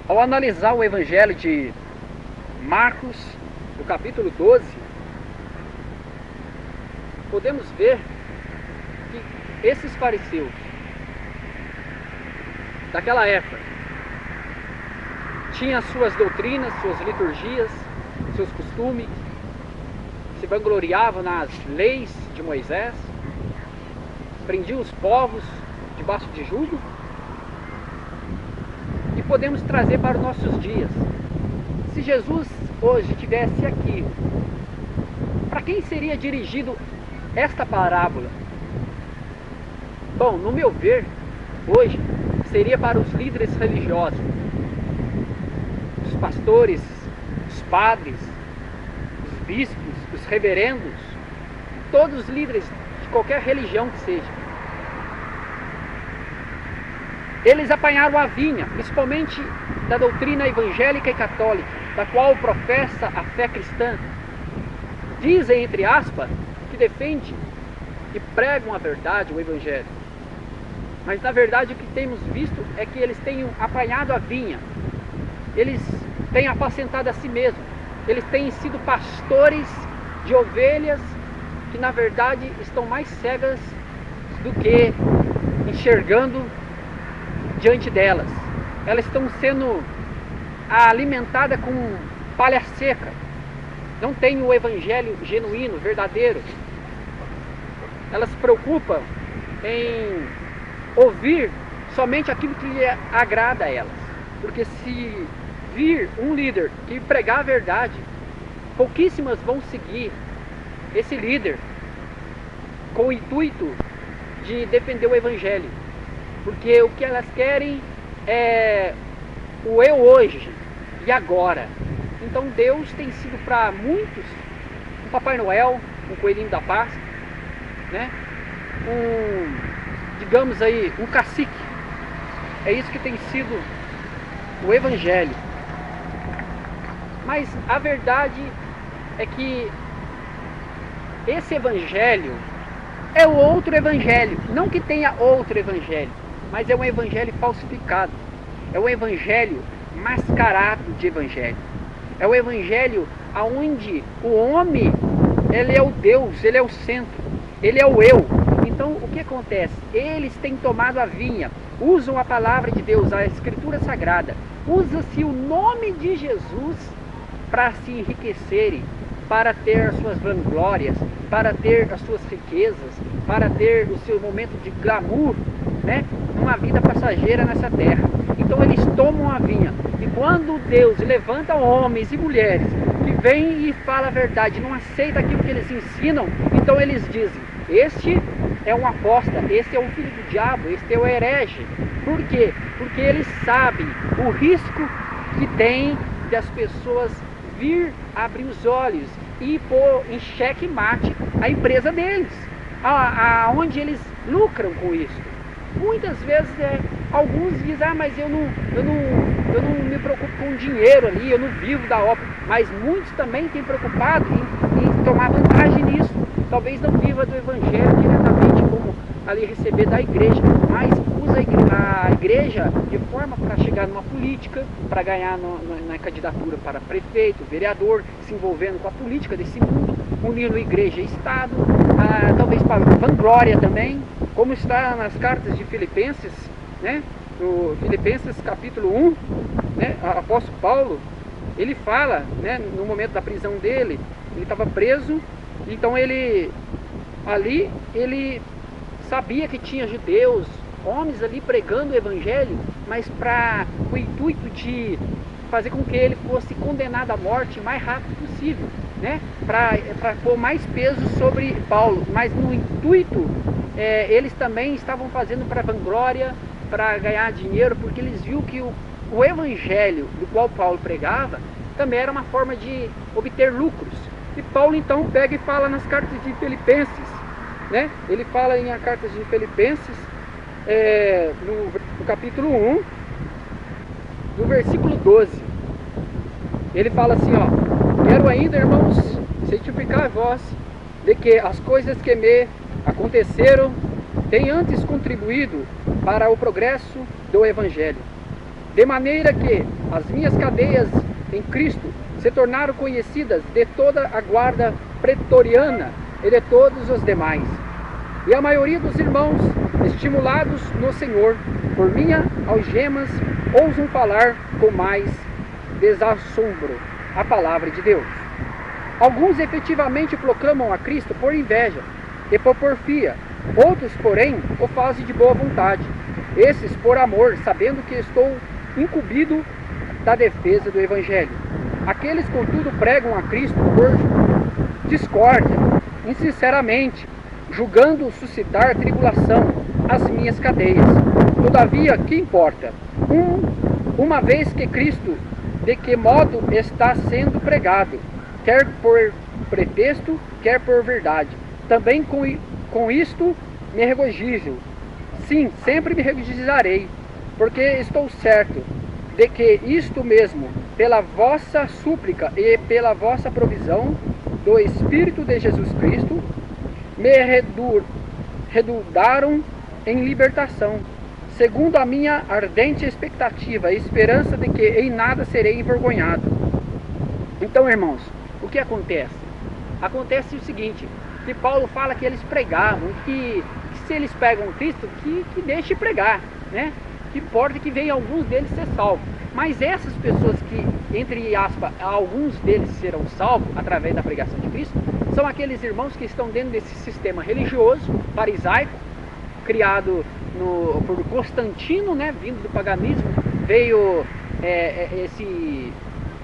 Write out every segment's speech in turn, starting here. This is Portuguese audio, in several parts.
Ao analisar o Evangelho de Marcos, no capítulo 12, podemos ver que esses fariseus daquela época tinham suas doutrinas, suas liturgias, seus costumes, se vangloriavam nas leis de Moisés, prendiam os povos debaixo de jugo. E podemos trazer para os nossos dias. Se Jesus hoje estivesse aqui, para quem seria dirigido esta parábola? Bom, no meu ver, hoje seria para os líderes religiosos, os pastores, os padres, os bispos, os reverendos, todos os líderes de qualquer religião que seja. Eles apanharam a vinha, principalmente da doutrina evangélica e católica, da qual professa a fé cristã. Dizem, entre aspas, que defende e pregam a verdade, o evangelho. Mas na verdade o que temos visto é que eles têm apanhado a vinha. Eles têm apacentado a si mesmos. Eles têm sido pastores de ovelhas que na verdade estão mais cegas do que enxergando diante delas. Elas estão sendo alimentadas com palha seca. Não tem o evangelho genuíno, verdadeiro. Elas se preocupam em ouvir somente aquilo que lhe agrada a elas. Porque se vir um líder e pregar a verdade, pouquíssimas vão seguir esse líder com o intuito de defender o evangelho. Porque o que elas querem é o eu hoje e agora. Então Deus tem sido para muitos um Papai Noel, um coelhinho da Páscoa, né? Digamos aí, um cacique. É isso que tem sido o evangelho. Mas a verdade é que esse evangelho é o outro evangelho. Não que tenha outro evangelho, mas é um evangelho falsificado. É um evangelho mascarado de evangelho. É o evangelho onde o homem, ele é o Deus, ele é o centro, ele é o eu. Então o que acontece? Eles têm tomado a vinha, usam a palavra de Deus, a escritura sagrada, usa-se o nome de Jesus para se enriquecerem, para ter as suas vanglórias, para ter as suas riquezas, para ter o seu momento de glamour, né? Uma vida passageira nessa terra. Então eles tomam a vinha. E quando Deus levanta homens e mulheres que vêm e falam a verdade, não aceita aquilo que eles ensinam, então eles dizem: este é um aposta, este é um filho do diabo, este é o herege. Por quê? Porque eles sabem o risco que tem das pessoas vir abrir os olhos e pôr em xeque-mate a empresa deles, aonde eles lucram com isso. Muitas vezes alguns dizem: mas eu não me preocupo com o dinheiro ali, eu não vivo da obra. Mas muitos também têm preocupado em tomar vantagem nisso. Talvez não viva do evangelho diretamente, como ali receber da igreja, mas usa a igreja de forma para chegar numa política, para ganhar na candidatura para prefeito, vereador, se envolvendo com a política desse mundo, unindo igreja e Estado, talvez para vanglória também, como está nas cartas de Filipenses, né? No Filipenses capítulo 1, né? O apóstolo Paulo, ele fala, né? No momento da prisão dele, ele estava preso, então ele sabia que tinha judeus, homens ali pregando o evangelho, mas para o intuito de fazer com que ele fosse condenado à morte o mais rápido possível, né? Para pôr mais peso sobre Paulo, mas no intuito eles também estavam fazendo para vanglória, para ganhar dinheiro, porque eles viram que o evangelho do qual Paulo pregava também era uma forma de obter lucros. E Paulo então pega e fala nas cartas de Filipenses, né? Ele fala em cartas de Filipenses, no capítulo 1, no versículo 12. Ele fala assim, ó: quero ainda, irmãos, certificar a vós de que as coisas que me aconteceram têm antes contribuído para o progresso do evangelho, de maneira que as minhas cadeias em Cristo se tornaram conhecidas de toda a guarda pretoriana e de todos os demais. E a maioria dos irmãos, estimulados no Senhor, por minhas algemas, ousam falar com mais desassombro a palavra de Deus. Alguns efetivamente proclamam a Cristo por inveja e por porfia, outros, porém, o fazem de boa vontade. Esses por amor, sabendo que estou incumbido da defesa do Evangelho. Aqueles, contudo, pregam a Cristo por discórdia, insinceramente, julgando suscitar tribulação às minhas cadeias. Todavia, que importa? Uma vez que Cristo, de que modo está sendo pregado, quer por pretexto, quer por verdade. Também com isto me regozijo. Sim, sempre me regozijarei, porque estou certo de que isto mesmo, pela vossa súplica e pela vossa provisão do Espírito de Jesus Cristo, me redundaram em libertação, segundo a minha ardente expectativa e esperança de que em nada serei envergonhado. Então, irmãos, o que acontece? Acontece o seguinte, que Paulo fala que eles pregavam, que se eles pregam Cristo, que deixe pregar, né? Que importa que venham alguns deles ser salvos. Mas essas pessoas que, entre aspas, alguns deles serão salvos através da pregação de Cristo, são aqueles irmãos que estão dentro desse sistema religioso, farisaico, criado por Constantino, né? Vindo do paganismo, veio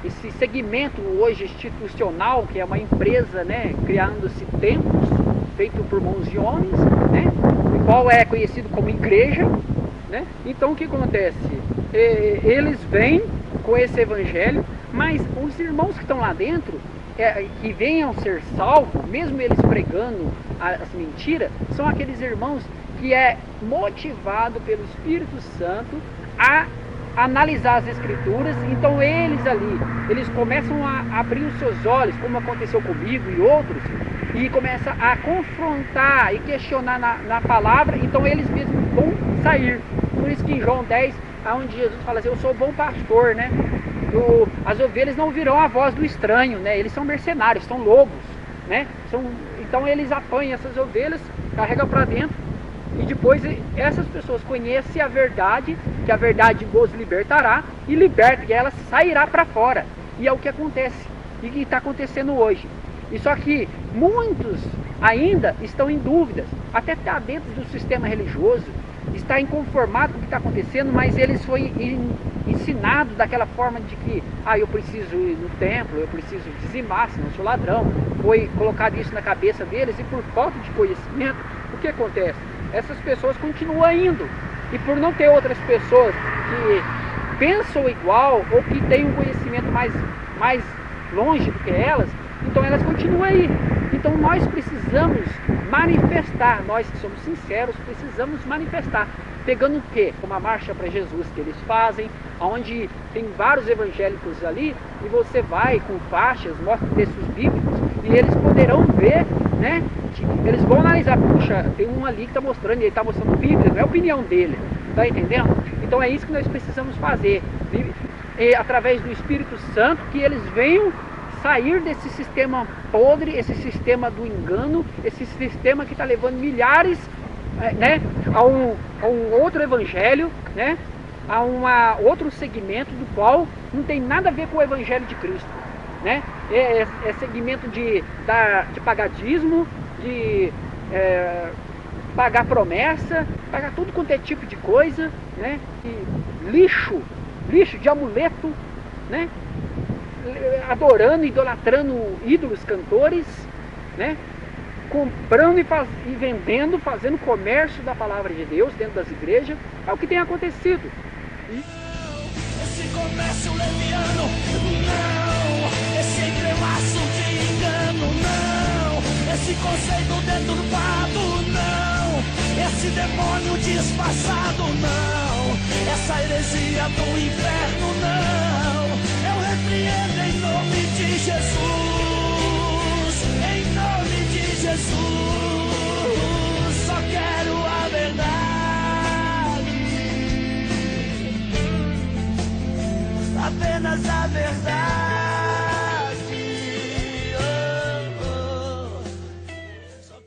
esse segmento hoje institucional, que é uma empresa, né, criando-se templos feito por mãos de homens, né, o qual é conhecido como igreja, né? Então o que acontece? Eles vêm com esse evangelho, mas os irmãos que estão lá dentro, que venham ser salvos, mesmo eles pregando as mentiras, são aqueles irmãos que é motivado pelo Espírito Santo a analisar as escrituras. Então eles começam a abrir os seus olhos, como aconteceu comigo e outros, e começam a confrontar e questionar na palavra. Então eles mesmos vão sair. Por isso que em João 10, onde Jesus fala assim, eu sou o bom pastor, né? As ovelhas não virão a voz do estranho, né? Eles são mercenários, são lobos, né? Então eles apanham essas ovelhas, carregam para dentro, e depois essas pessoas conhecem a verdade, que a verdade os libertará, e liberta, e ela sairá para fora. E é o que acontece, e que está acontecendo hoje. E só que muitos ainda estão em dúvidas, até está dentro do sistema religioso, está inconformado com o que está acontecendo, mas eles foram ensinados daquela forma de que eu preciso ir no templo, eu preciso dizimar, senão eu sou ladrão. Foi colocado isso na cabeça deles, e por falta de conhecimento, o que acontece? Essas pessoas continuam indo, e por não ter outras pessoas que pensam igual ou que têm um conhecimento mais longe do que elas, então elas continuam aí. Então nós precisamos manifestar, nós que somos sinceros, precisamos manifestar, pegando o quê? Uma marcha para Jesus que eles fazem, onde tem vários evangélicos ali, e você vai com faixas, mostra textos bíblicos, e eles poderão ver, né? Eles vão analisar, puxa, tem um ali que está mostrando, e ele está mostrando Bíblia, não é a opinião dele, tá entendendo? Então é isso que nós precisamos fazer, e através do Espírito Santo, que eles venham sair desse sistema podre, esse sistema do engano, esse sistema que está levando milhares, né, a um outro evangelho, né, a outro segmento do qual não tem nada a ver com o evangelho de Cristo, né? É segmento de pagadismo, de pagar promessa, pagar tudo quanto é tipo de coisa, né? E lixo de amuleto, né? Adorando, idolatrando ídolos, cantores, né? Comprando e vendendo, fazendo comércio da palavra de Deus dentro das igrejas. É o que tem acontecido. Esse comércio leviano, não. Esse entrelaço de engano, não. Esse conceito deturpado, não. Esse demônio disfarçado, não. Essa heresia do inferno, não. Eu repreendo em nome de Jesus, em nome de Jesus, só quero a verdade. apenas a verdade.